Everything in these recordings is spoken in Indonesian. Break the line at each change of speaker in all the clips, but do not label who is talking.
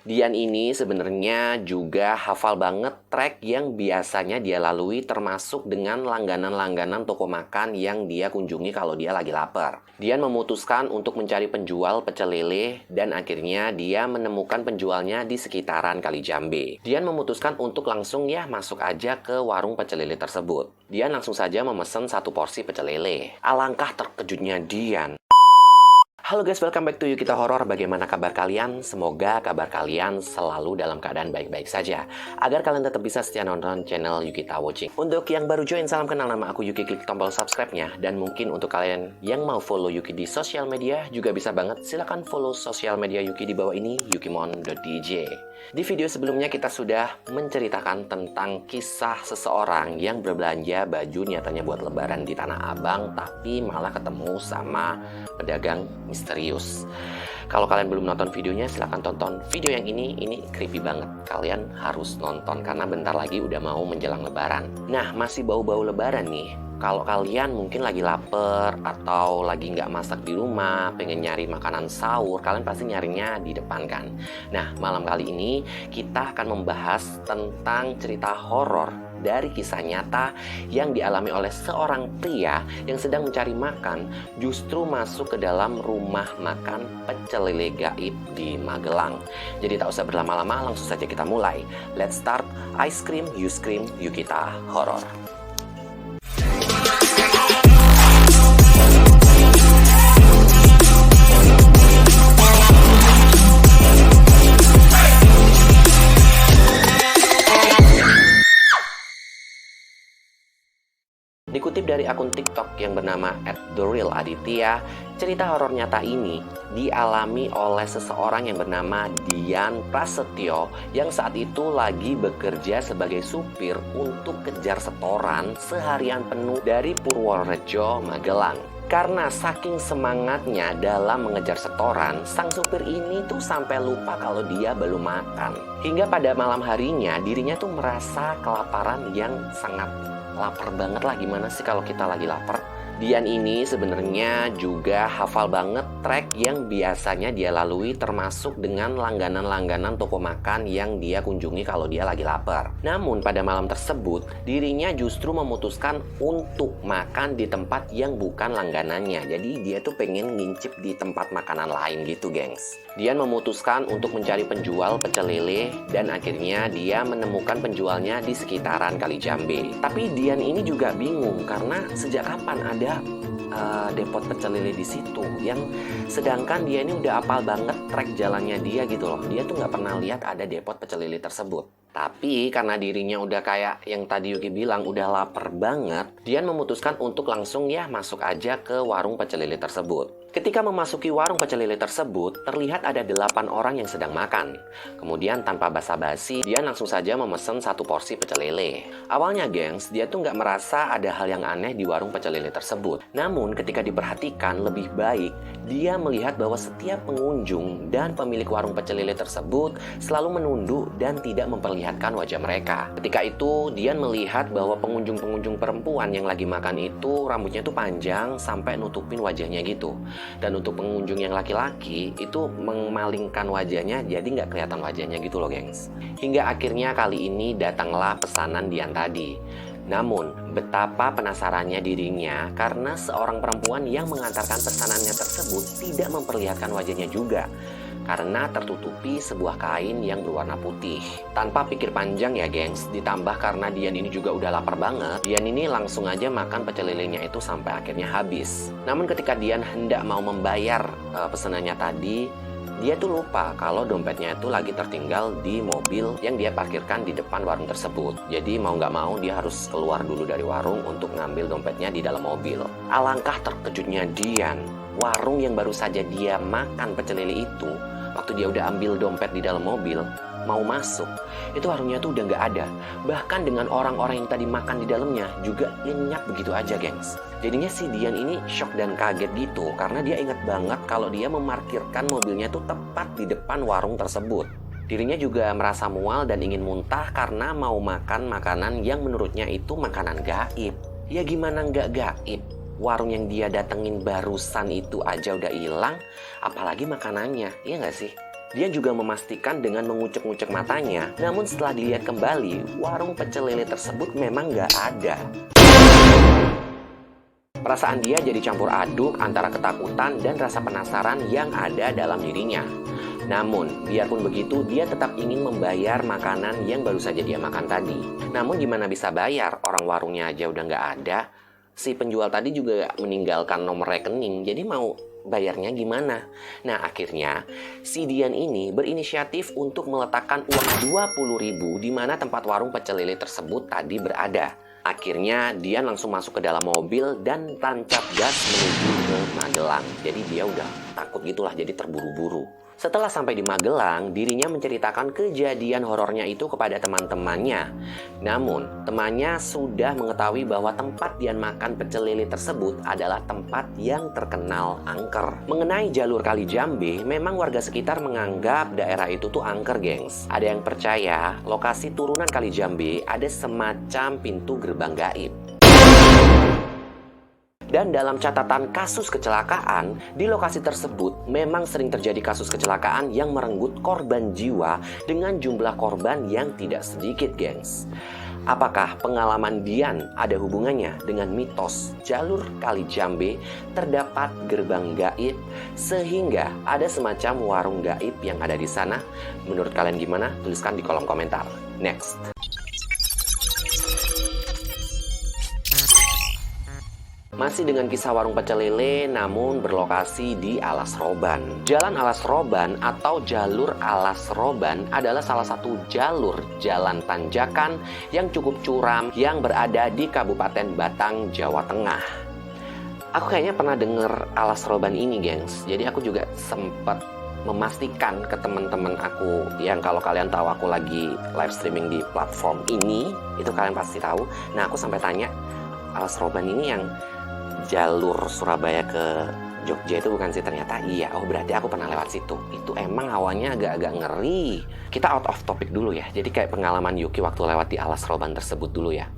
Dian ini sebenarnya juga hafal banget trek yang biasanya dia lalui termasuk dengan langganan-langganan toko makan yang dia kunjungi kalau dia lagi lapar. Dian memutuskan untuk mencari penjual pecel lele dan akhirnya dia menemukan penjualnya di sekitaran Kali Jambe. Dian memutuskan untuk langsung masuk aja ke warung pecel lele tersebut. Dian langsung saja memesan satu porsi pecel lele. Alangkah terkejutnya Dian. Halo guys, welcome back to Yukita Horror. Bagaimana kabar kalian? Semoga kabar kalian selalu dalam keadaan baik-baik saja. Agar kalian tetap bisa setia nonton channel Yukita Watching. Untuk yang baru join, salam kenal, nama aku Yuki. Klik tombol subscribe-nya. Dan mungkin untuk kalian yang mau follow Yuki di sosial media, juga bisa banget. Silahkan follow sosial media Yuki di bawah ini, yukimon.dj. Di video sebelumnya kita sudah menceritakan tentang kisah seseorang yang berbelanja baju niatannya buat lebaran di Tanah Abang, tapi malah ketemu sama pedagang misterius. Kalau kalian belum nonton videonya, silahkan tonton video yang ini creepy banget. Kalian harus nonton karena bentar lagi udah mau menjelang lebaran. Nah, masih bau-bau lebaran nih. Kalau kalian mungkin lagi lapar atau lagi nggak masak di rumah, pengen nyari makanan sahur, kalian pasti nyarinya di depan kan. Nah, malam kali ini kita akan membahas tentang cerita horor dari kisah nyata yang dialami oleh seorang pria yang sedang mencari makan justru masuk ke dalam rumah makan pecel lele gaib di Magelang. Jadi tak usah berlama-lama, langsung saja kita mulai. Let's start. Ice cream, you scream, Yukita Horror. Dikutip dari akun TikTok yang bernama @therealaditya, cerita horor nyata ini dialami oleh seseorang yang bernama Dian Prasetyo yang saat itu lagi bekerja sebagai supir untuk kejar setoran seharian penuh dari Purworejo, Magelang. Karena saking semangatnya dalam mengejar setoran, sang supir ini tuh sampai lupa kalau dia belum makan. Hingga pada malam harinya dirinya tuh merasa kelaparan yang sangat lapar banget lah. Gimana sih kalau kita lagi lapar? Dian ini sebenarnya juga hafal banget trek yang biasanya dia lalui termasuk dengan langganan-langganan toko makan yang dia kunjungi kalau dia lagi lapar. Namun pada malam tersebut dirinya justru memutuskan untuk makan di tempat yang bukan langganannya. Jadi dia tuh pengen ngincip di tempat makanan lain gitu, gengs. Dian memutuskan untuk mencari penjual pecel lele dan akhirnya dia menemukan penjualnya di sekitaran Kali Jambe. Tapi Dian ini juga bingung karena sejak kapan ada depot pecel lele di situ, yang sedangkan dia ini udah apal banget trek jalannya dia gitu loh. Dia tuh nggak pernah lihat ada depot pecel lele tersebut. Tapi karena dirinya udah kayak yang tadi Yuki bilang udah lapar banget, Dian memutuskan untuk langsung masuk aja ke warung pecel lele tersebut. Ketika memasuki warung pecel lele tersebut, terlihat ada 8 orang yang sedang makan. Kemudian tanpa basa-basi, Dian langsung saja memesan satu porsi pecel lele. Awalnya gengs, dia tuh nggak merasa ada hal yang aneh di warung pecel lele tersebut. Namun ketika diperhatikan lebih baik, dia melihat bahwa setiap pengunjung dan pemilik warung pecel lele tersebut selalu menunduk dan tidak memperlihatkan wajah mereka. Ketika itu, Dian melihat bahwa pengunjung-pengunjung perempuan yang lagi makan itu rambutnya tuh panjang sampai nutupin wajahnya gitu. Dan untuk pengunjung yang laki-laki itu memalingkan wajahnya jadi nggak kelihatan wajahnya gitu loh gengs. Hingga akhirnya kali ini datanglah pesanan Dian tadi. Namun betapa penasarannya dirinya karena seorang perempuan yang mengantarkan pesanannya tersebut tidak memperlihatkan wajahnya juga, karena tertutupi sebuah kain yang berwarna putih. Tanpa pikir panjang ya gengs, ditambah karena Dian ini juga udah lapar banget, Dian ini langsung aja makan pecel lelenya itu sampai akhirnya habis. Namun ketika Dian hendak mau membayar pesanannya tadi, dia tuh lupa kalau dompetnya itu lagi tertinggal di mobil yang dia parkirkan di depan warung tersebut. Jadi mau nggak mau dia harus keluar dulu dari warung untuk ngambil dompetnya di dalam mobil. Alangkah terkejutnya Dian, warung yang baru saja dia makan pecel lele itu, waktu dia udah ambil dompet di dalam mobil, mau masuk, itu warungnya tuh udah nggak ada. Bahkan dengan orang-orang yang tadi makan di dalamnya juga nyenyak begitu aja gengs. Jadinya si Dian ini shock dan kaget gitu, karena dia ingat banget kalau dia memarkirkan mobilnya tuh tepat di depan warung tersebut. Dirinya juga merasa mual dan ingin muntah karena mau makan makanan yang menurutnya itu makanan gaib. Ya gimana nggak gaib? Warung yang dia datengin barusan itu aja udah hilang, apalagi makanannya, iya nggak sih? Dia juga memastikan dengan mengucek-ngucek matanya. Namun setelah dilihat kembali, warung pecel lele tersebut memang nggak ada. Perasaan dia jadi campur aduk antara ketakutan dan rasa penasaran yang ada dalam dirinya. Namun, biarpun begitu, dia tetap ingin membayar makanan yang baru saja dia makan tadi. Namun gimana bisa bayar? Orang warungnya aja udah nggak ada. Si penjual tadi juga meninggalkan nomor rekening, jadi mau bayarnya gimana? Nah, akhirnya si Dian ini berinisiatif untuk meletakkan uang 20.000 di mana tempat warung pecel lele tersebut tadi berada. Akhirnya dia langsung masuk ke dalam mobil dan tancap gas menuju ke Magelang. Jadi dia udah takut gitulah, jadi terburu-buru. Setelah sampai di Magelang, dirinya menceritakan kejadian horornya itu kepada teman-temannya. Namun, temannya sudah mengetahui bahwa tempat Dian makan pecel lele tersebut adalah tempat yang terkenal angker. Mengenai jalur Kali Jambe, memang warga sekitar menganggap daerah itu tuh angker, gengs. Ada yang percaya lokasi turunan Kali Jambe ada semacam pintu gerbang gaib. Dan dalam catatan kasus kecelakaan, di lokasi tersebut memang sering terjadi kasus kecelakaan yang merenggut korban jiwa dengan jumlah korban yang tidak sedikit, gengs. Apakah pengalaman Dian ada hubungannya dengan mitos jalur Kali Jambe terdapat gerbang gaib sehingga ada semacam warung gaib yang ada di sana? Menurut kalian gimana? Tuliskan di kolom komentar. Next. Masih dengan kisah warung pecel lele, namun berlokasi di Alas Roban. Jalan Alas Roban atau jalur Alas Roban adalah salah satu jalur jalan tanjakan yang cukup curam yang berada di Kabupaten Batang, Jawa Tengah. Aku kayaknya pernah denger Alas Roban ini, gengs. Jadi aku juga sempat memastikan ke teman-teman aku yang kalau kalian tahu aku lagi live streaming di platform ini, itu kalian pasti tahu. Nah, aku sampai tanya, Alas Roban ini yang jalur Surabaya ke Jogja itu bukan sih? Ternyata iya. Oh, berarti aku pernah lewat situ. Itu emang hawanya agak-agak ngeri. Kita out of topic dulu ya. Jadi kayak pengalaman Yuki waktu lewat di Alas Roban tersebut dulu ya.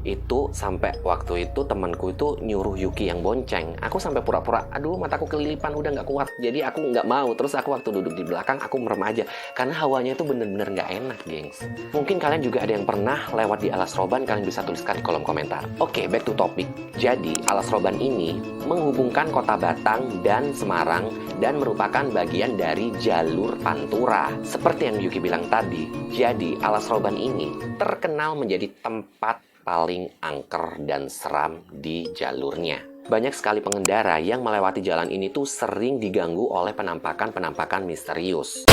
Itu sampai waktu itu temanku itu nyuruh Yuki yang bonceng. Aku sampai pura-pura, aduh mataku kelilipan udah nggak kuat. Jadi aku nggak mau. Terus aku waktu duduk di belakang aku merem aja. Karena hawanya itu bener-bener nggak enak, gengs. Mungkin kalian juga ada yang pernah lewat di Alas Roban. Kalian bisa tuliskan di kolom komentar. Oke, back to topic. Jadi Alas Roban ini menghubungkan kota Batang dan Semarang dan merupakan bagian dari jalur Pantura. Seperti yang Yuki bilang tadi, jadi Alas Roban ini terkenal menjadi tempat paling angker dan seram di jalurnya. Banyak sekali pengendara yang melewati jalan ini tuh sering diganggu oleh penampakan-penampakan misterius.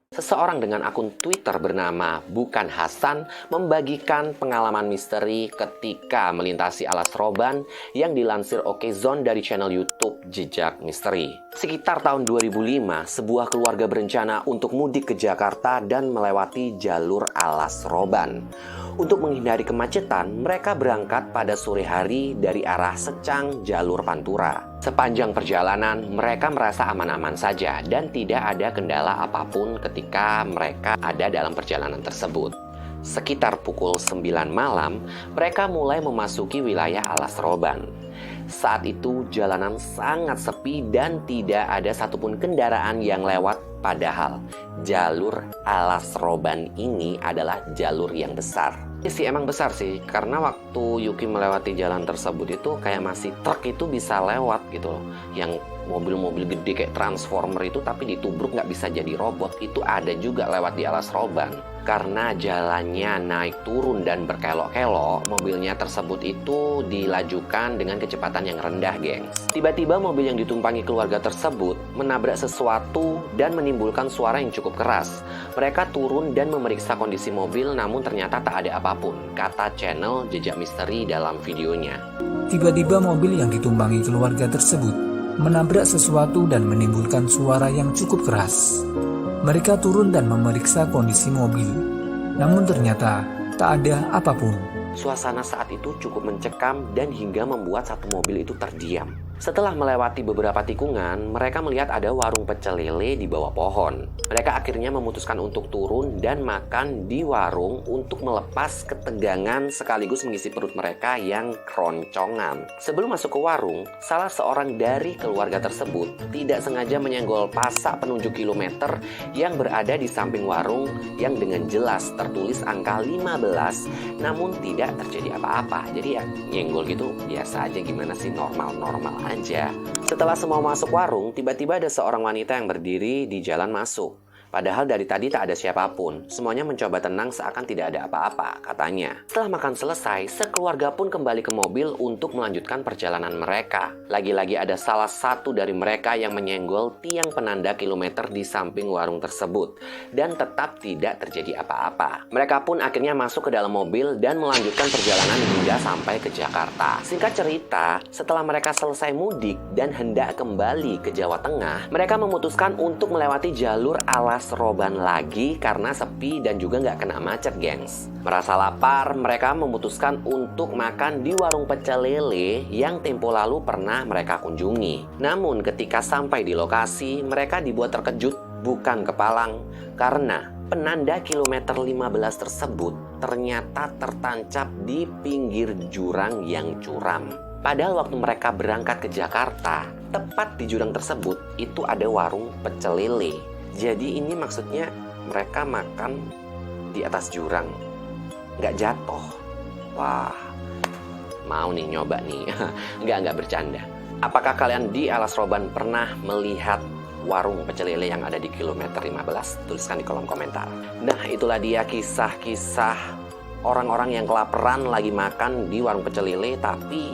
Seseorang dengan akun Twitter bernama Bukan Hasan membagikan pengalaman misteri ketika melintasi Alas Roban yang dilansir Okezone dari channel YouTube Jejak Misteri. Sekitar tahun 2005, sebuah keluarga berencana untuk mudik ke Jakarta dan melewati jalur Alas Roban. Untuk menghindari kemacetan, mereka berangkat pada sore hari dari arah Secang jalur Pantura. Sepanjang perjalanan, mereka merasa aman-aman saja dan tidak ada kendala apapun ketika mereka ada dalam perjalanan tersebut. Sekitar pukul 9 malam, mereka mulai memasuki wilayah Alas Roban. Saat itu jalanan sangat sepi dan tidak ada satupun kendaraan yang lewat, padahal jalur Alas Roban ini adalah jalur yang besar. Emang besar sih, karena waktu Yuki melewati jalan tersebut itu kayak masih truk itu bisa lewat gitu loh. Yang mobil-mobil gede kayak transformer itu tapi ditubruk nggak bisa jadi robot, itu ada juga lewat di Alas Roban. Karena jalannya naik turun dan berkelok-kelok, mobilnya tersebut itu dilajukan dengan kecepatan yang rendah, gengs. Tiba-tiba mobil yang ditumpangi keluarga tersebut menabrak sesuatu dan menimbulkan suara yang cukup keras. Mereka turun dan memeriksa kondisi mobil, namun ternyata tak ada apapun, kata channel Jejak Misteri dalam videonya.
Tiba-tiba mobil yang ditumpangi keluarga tersebut menabrak sesuatu dan menimbulkan suara yang cukup keras. Mereka turun dan memeriksa kondisi mobil, namun ternyata tak ada apapun.
Suasana saat itu cukup mencekam dan hingga membuat satu mobil itu terdiam. Setelah melewati beberapa tikungan, mereka melihat ada warung pecel lele di bawah pohon. Mereka akhirnya memutuskan untuk turun dan makan di warung untuk melepas ketegangan sekaligus mengisi perut mereka yang keroncongan. Sebelum masuk ke warung, salah seorang dari keluarga tersebut tidak sengaja menyenggol pasak penunjuk kilometer yang berada di samping warung yang dengan jelas tertulis angka 15, namun tidak terjadi apa-apa. Jadi ya nyenggol gitu biasa aja, gimana sih, normal-normal aja. Setelah semua masuk warung, tiba-tiba ada seorang wanita yang berdiri di jalan masuk. Padahal dari tadi tak ada siapapun. Semuanya mencoba tenang seakan tidak ada apa-apa, katanya. Setelah makan selesai, sekeluarga pun kembali ke mobil untuk melanjutkan perjalanan mereka. Lagi-lagi ada salah satu dari mereka yang menyenggol tiang penanda kilometer di samping warung tersebut. Dan tetap tidak terjadi apa-apa. Mereka pun akhirnya masuk ke dalam mobil dan melanjutkan perjalanan hingga sampai ke Jakarta. Singkat cerita, setelah mereka selesai mudik dan hendak kembali ke Jawa Tengah, mereka memutuskan untuk melewati jalur alas Roban lagi karena sepi dan juga nggak kena macet, gengs. Merasa lapar, mereka memutuskan untuk makan di warung pecel lele yang tempo lalu pernah mereka kunjungi. Namun ketika sampai di lokasi, mereka dibuat terkejut bukan kepalang karena penanda kilometer 15 tersebut ternyata tertancap di pinggir jurang yang curam. Padahal waktu mereka berangkat ke Jakarta, tepat di jurang tersebut itu ada warung pecel lele. Jadi ini maksudnya mereka makan di atas jurang, nggak jatuh. Wah, mau nih nyoba nih. Nggak bercanda. Apakah kalian di Alas Roban pernah melihat warung pecel lele yang ada di kilometer 15? Tuliskan di kolom komentar. Nah, itulah dia kisah-kisah orang-orang yang kelaparan lagi makan di warung pecel lele, tapi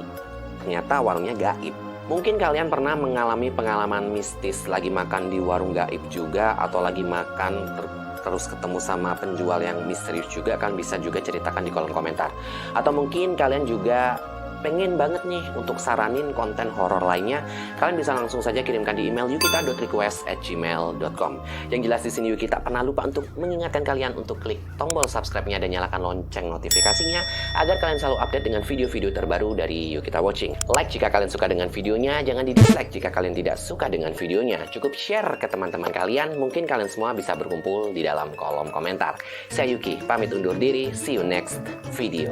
ternyata warungnya gaib. Mungkin kalian pernah mengalami pengalaman mistis lagi makan di warung gaib juga, atau lagi makan terus ketemu sama penjual yang misterius juga, kan bisa juga ceritakan di kolom komentar. Atau mungkin kalian juga pengen banget nih untuk saranin konten horor lainnya, kalian bisa langsung saja kirimkan di email yukita.request@gmail.com. Yang jelas di sini Yukita pernah lupa untuk mengingatkan kalian untuk klik tombol subscribe-nya dan nyalakan lonceng notifikasinya agar kalian selalu update dengan video-video terbaru dari Yukita Watching. Like jika kalian suka dengan videonya, jangan di-dislike jika kalian tidak suka dengan videonya. Cukup share ke teman-teman kalian, mungkin kalian semua bisa berkumpul di dalam kolom komentar. Saya Yuki, pamit undur diri, see you next video.